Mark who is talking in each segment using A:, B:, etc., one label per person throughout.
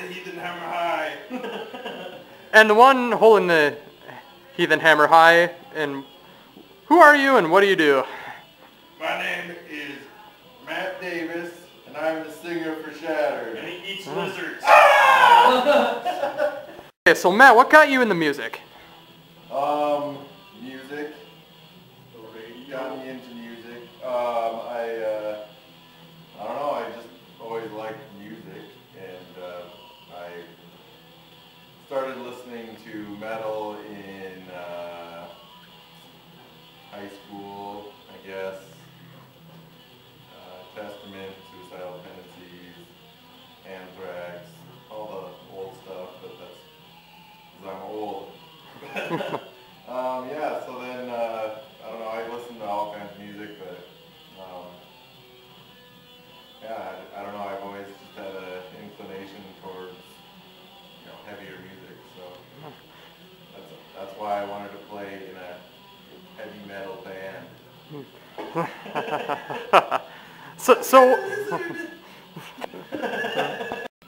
A: Heathen Hammer High.
B: And the one holding the Heathen Hammer High, and who are you and what do you do?
A: My name is Matt Davis, and I'm the singer for Shattered. And he eats lizards.
B: Okay, so Matt, what got you into music?
A: Music. Got me into music. I don't know, I just always liked music, and I started listening to metal in high school, I guess. Testament, Suicidal Tendencies, Anthrax, all the old stuff, but that's because I'm old. Yeah, so then, I don't know, I listened to all kinds of music, but yeah, I don't know, I've always just had an inclination towards, heavier music, so that's why I wanted to play in a heavy metal band.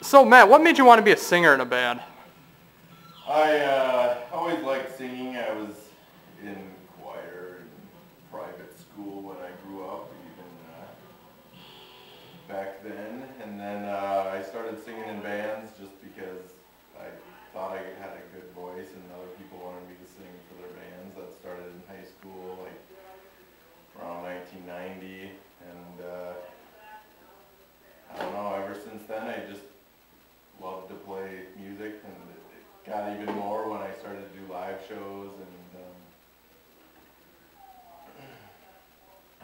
B: So Matt, what made you want to be a singer in a band?
A: I always liked singing. I was in choir in private school when I grew up, even back then. And then I started singing in bands just because I thought I had a good voice and other people wanted me to sing for their bands. That started in high school, like around 1990. And I don't know, ever since then I just loved to play music, and it got even more when I started to do live shows, and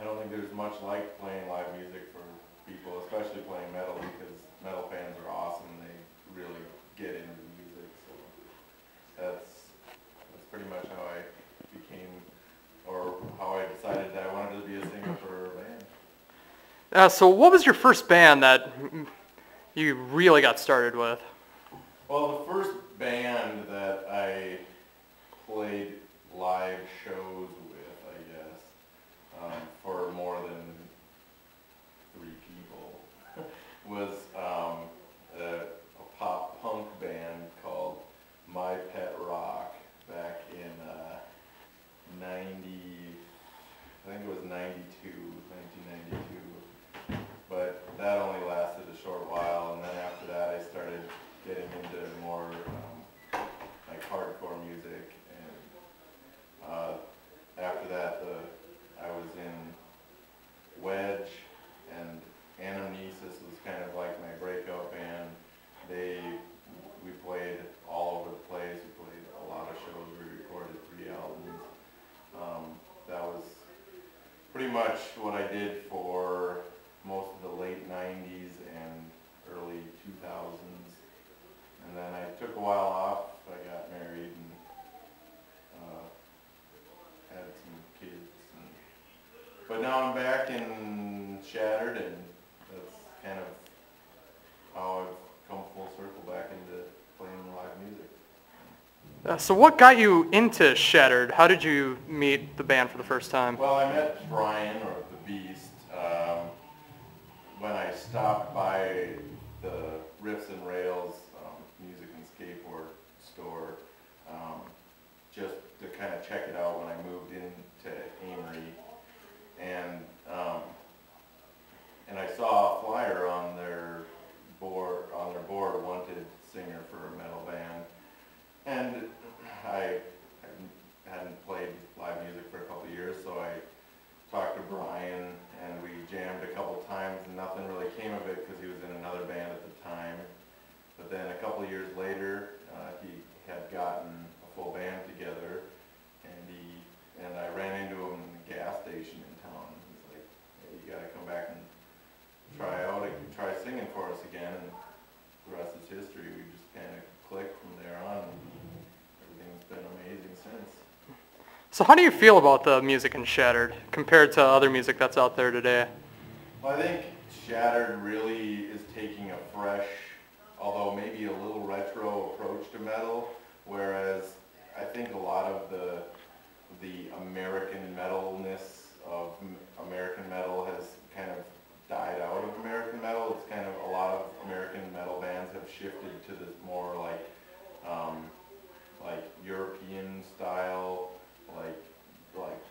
A: I don't think there's much like playing live music for people, especially playing metal, because metal fans are awesome. They really get into the music, so that's pretty much how I became, or how I decided that I wanted to be a singer for a band.
B: So what was your first band that you really got started with?
A: Well, the first band that I played live shows with, I guess, for more than 3 people, was a pop punk band called My Pet Rock back in 1992. But that only lasted a short while, and then after that I started getting into more like hardcore music, and after that I was in Wedge, and Anamnesis was kind of like my breakout band. We played all over the place. We played a lot of shows. We recorded 3 albums. That was pretty much what I did for most of the late 90s and early 2000s. And then I took a while off. I got married and had some kids. But now I'm back in Shattered, and that's kind of how I've come full circle back into playing live music.
B: So what got you into Shattered? How did you meet the band for the first time?
A: Well, I met Brian, or the Beast, when I stopped by the Riffs and Rails music and skateboard store, just to kind of check it out when I moved into Amory, and I saw a flyer on their board, wanted singer for a metal band, and I hadn't played live music for a couple of years, so I talked to Brian, and we jammed a couple times, and nothing really came of it because he was in another band at the time. But then a couple of years later, he had gotten a full band together, and I ran into him in the gas station in town. He's like, "Hey, you got to come back and try singing for us again." And the rest is history. We just kind of clicked from there on, and everything's been amazing since.
B: So how do you feel about the music in Shattered compared to other music that's out there today?
A: Well, I think Shattered really is taking a fresh, although maybe a little retro approach to metal, whereas I think a lot of the American metalness of American metal has kind of died out of American metal. It's kind of, a lot of American metal bands have shifted to this more like European style, like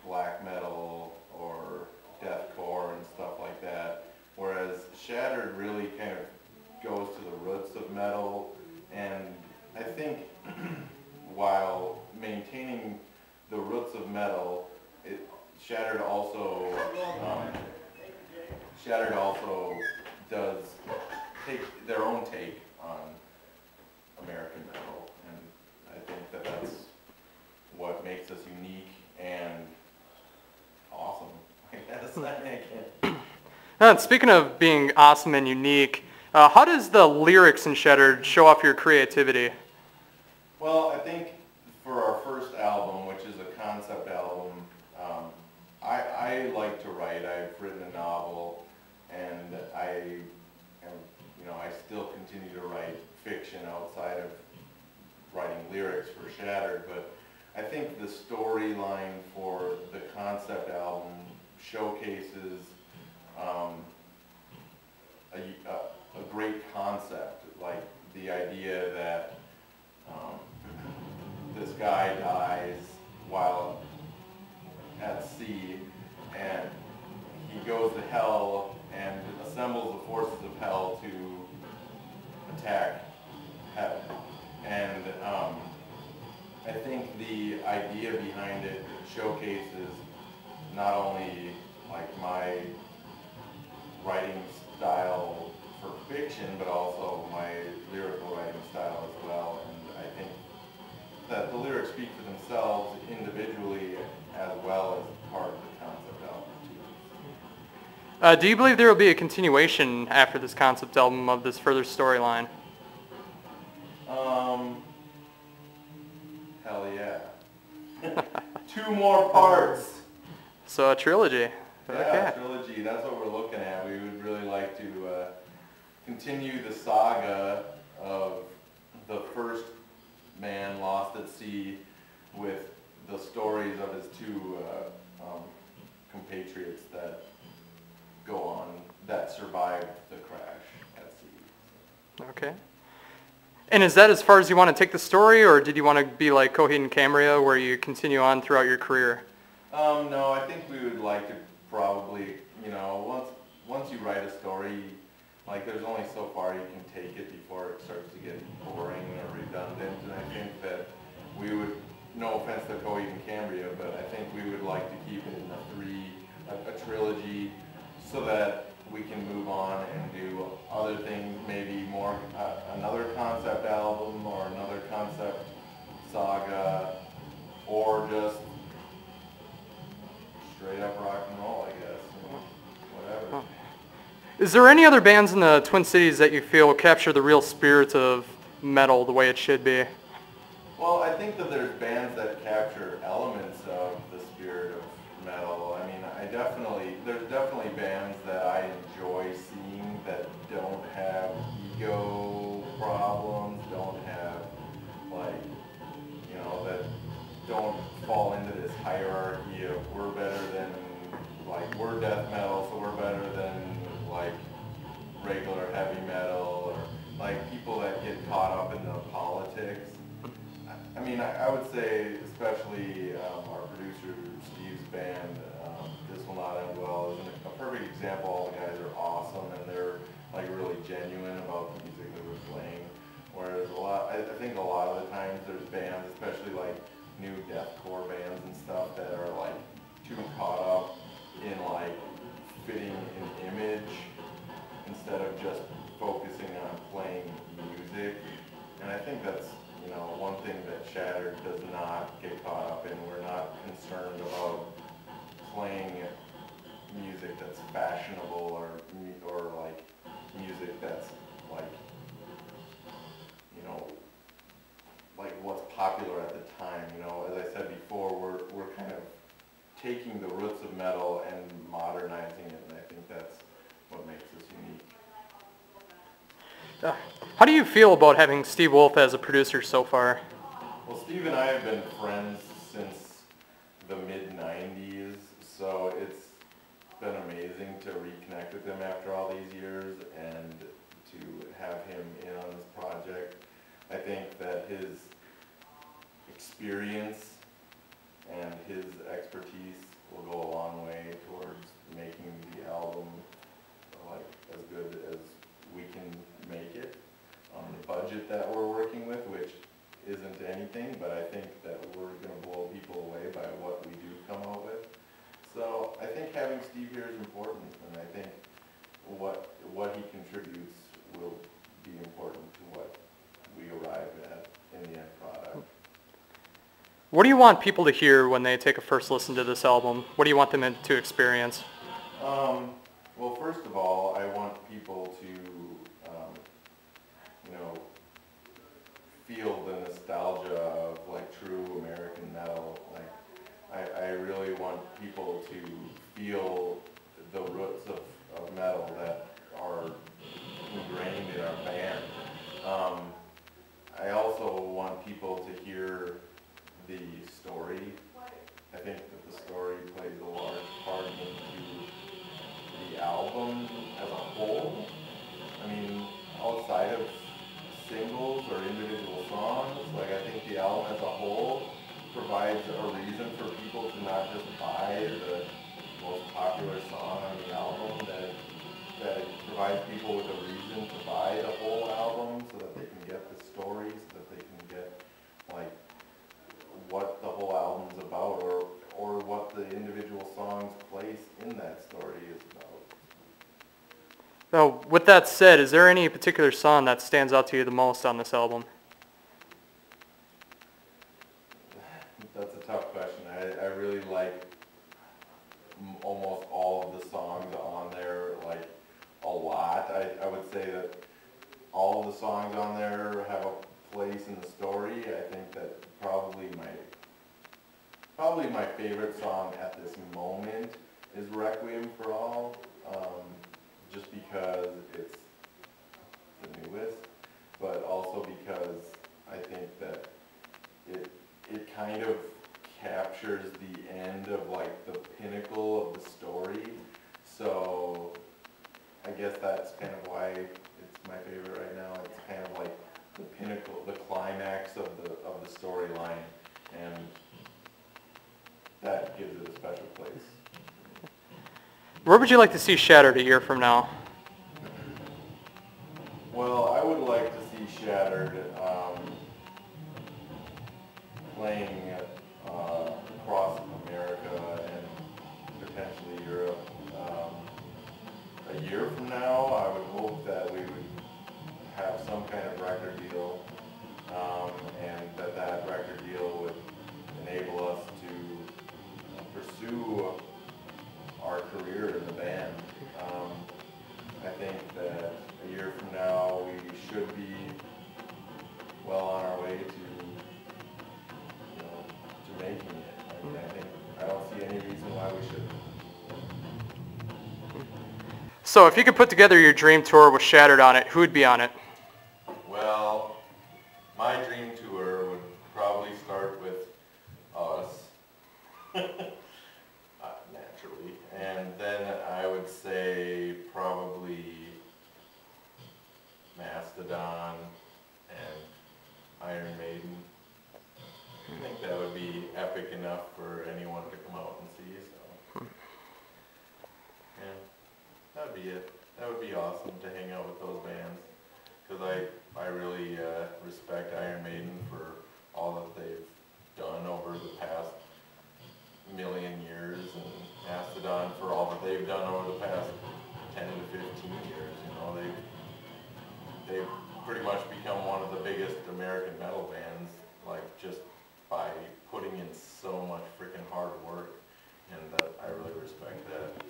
A: black metal or deathcore and stuff like that. Whereas Shattered really kind of goes to the roots of metal, and I think while maintaining the roots of metal, Shattered also does take their own take on American metal, and I think that that's what makes us unique and awesome, I guess.
B: And speaking of being awesome and unique, how does the lyrics in Shattered show off your creativity?
A: Well, I think for our first album, which is a concept album, I like to write. I've written a novel, and I still continue to write fiction outside of writing lyrics for Shattered, but I think the storyline for the concept album showcases a great concept, like the idea that this guy dies while at sea, and he goes to hell and assembles the forces of hell to attack heaven. And I think the idea behind it showcases not only like my writing style for fiction, but also my lyrical writing style as well. And I think that the lyrics speak for themselves individually as well as part of the concept album too.
B: Do you believe there will be a continuation after this concept album of this further storyline?
A: Hell yeah. 2 more parts.
B: So a trilogy.
A: Yeah,
B: Okay.
A: trilogy, that's what we're looking at. We would really like to continue the saga of the first man lost at sea with the stories of his 2 compatriots that go on, that survived the crash at sea.
B: Okay. And is that as far as you want to take the story, or did you want to be like Coheed and Cambria, where you continue on throughout your career?
A: No, I think we would like to probably, once you write a story, like there's only so far you can take it before it starts to get boring or redundant, and I think that we would, no offense to Coheed and Cambria, but I think we would like to keep it in a trilogy, so that we can move on and do other things, maybe more, another concept album or another concept saga, or just straight up rock and roll, I guess, whatever.
B: Is there any other bands in the Twin Cities that you feel capture the real spirit of metal the way it should be?
A: Well, I think that there's bands that capture elements of the spirit of metal. I mean, there's definitely bands that I enjoy seeing that don't have ego problems, don't have, that don't fall into this hierarchy of we're better than, we're death metal, so we're better than, regular heavy metal, or, people that get caught up in the politics. I mean, I would say, especially our producer Steve's band, This Will Not End Well, is a perfect example. All the guys are awesome, and they're really genuine about the music that we're playing. Whereas I think a lot of the times there's bands, especially new deathcore bands and stuff, that are too caught up in fitting an image instead of just focusing on playing music. And I think that's one thing that Shattered does not get caught up in. We're not concerned about playing music that's fashionable or music that's what's popular at the time. As I said before, we're kind of taking the roots of metal and modernizing it, and I think that's what makes us unique.
B: How do you feel about having Steve Wolf as a producer so far?
A: Well, Steve and I have been friends since the mid-90s, so it's been amazing to reconnect with him after all these years and to have him in on this project. I think that his experience and his expertise will go a long way towards making the album like as good as we can make it on the budget that we're working with, which isn't anything, but I think that we're going to blow people away by what we do come out with. So I think having Steve here is important, and I think what he contributes will be important to what we arrive at in the end product.
B: What do you want people to hear when they take a first listen to this album? What do you want them to experience?
A: Well, first of all, I want people to, you know, feel the nostalgia of like true American metal. Like, I really want people to feel the roots of metal that are ingrained in our band. I also want people to hear the story. I think that the story plays a large part into the album as a whole. I mean, outside of singles or individual songs, like I think the album as a whole provides a reason for people to not just buy the most popular song on the album, that it provides people with a reason to buy the whole album so that they can get the story, so that they can get like what the whole album's about, or what the individual song's place in that story is about.
B: So with that said, is there any particular song that stands out to you the most on this album?
A: That's a tough question. I really like almost all of the songs on there, like a lot. I would say that all of the songs on there have a place in the story. I think that probably my favorite song at this moment is Requiem for All, just because it's the newest, but also because I think that it kind of captures the end of like the pinnacle of the story. So I guess that's kind of why it's my favorite right now. It's kind of like the pinnacle, the climax of the storyline, and that gives it a special place.
B: Where would you like to see Shattered a year from now?
A: Well, I would like to see Shattered playing across America and potentially Europe. A year from now, I would hope that we would have some kind of record deal, and that record deal would enable us to pursue our career in the band. I think that a year from now we should be well on our way to making it. I don't see any reason why we shouldn't.
B: So if you could put together your dream tour with Shattered on it, who would be on it?
A: Well, my dream tour would probably start with us, naturally, and then I would say probably Mastodon and Iron Maiden. I think that would be epic enough for anyone to come out and see, so yeah, that would be it. That would be awesome to hang out with those bands, because I really respect Iron Maiden for all that they've done over the past million years, and Mastodon for all that they've done over the past 10 to 15 years. You know, they've pretty much become one of the biggest American metal bands, like just by putting in so much freaking hard work, and I really respect that.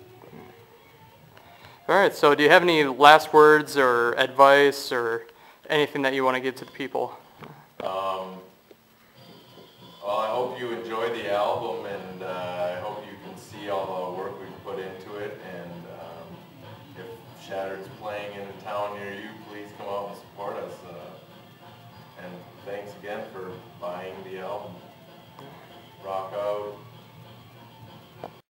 B: All right, so do you have any last words or advice or anything that you want to give to the people?
A: Well, I hope you enjoy the album, and I hope you can see all the work we've put into it, and if Shattered's playing in a town near you, please come out and support us. And thanks again for buying the album. Rock out.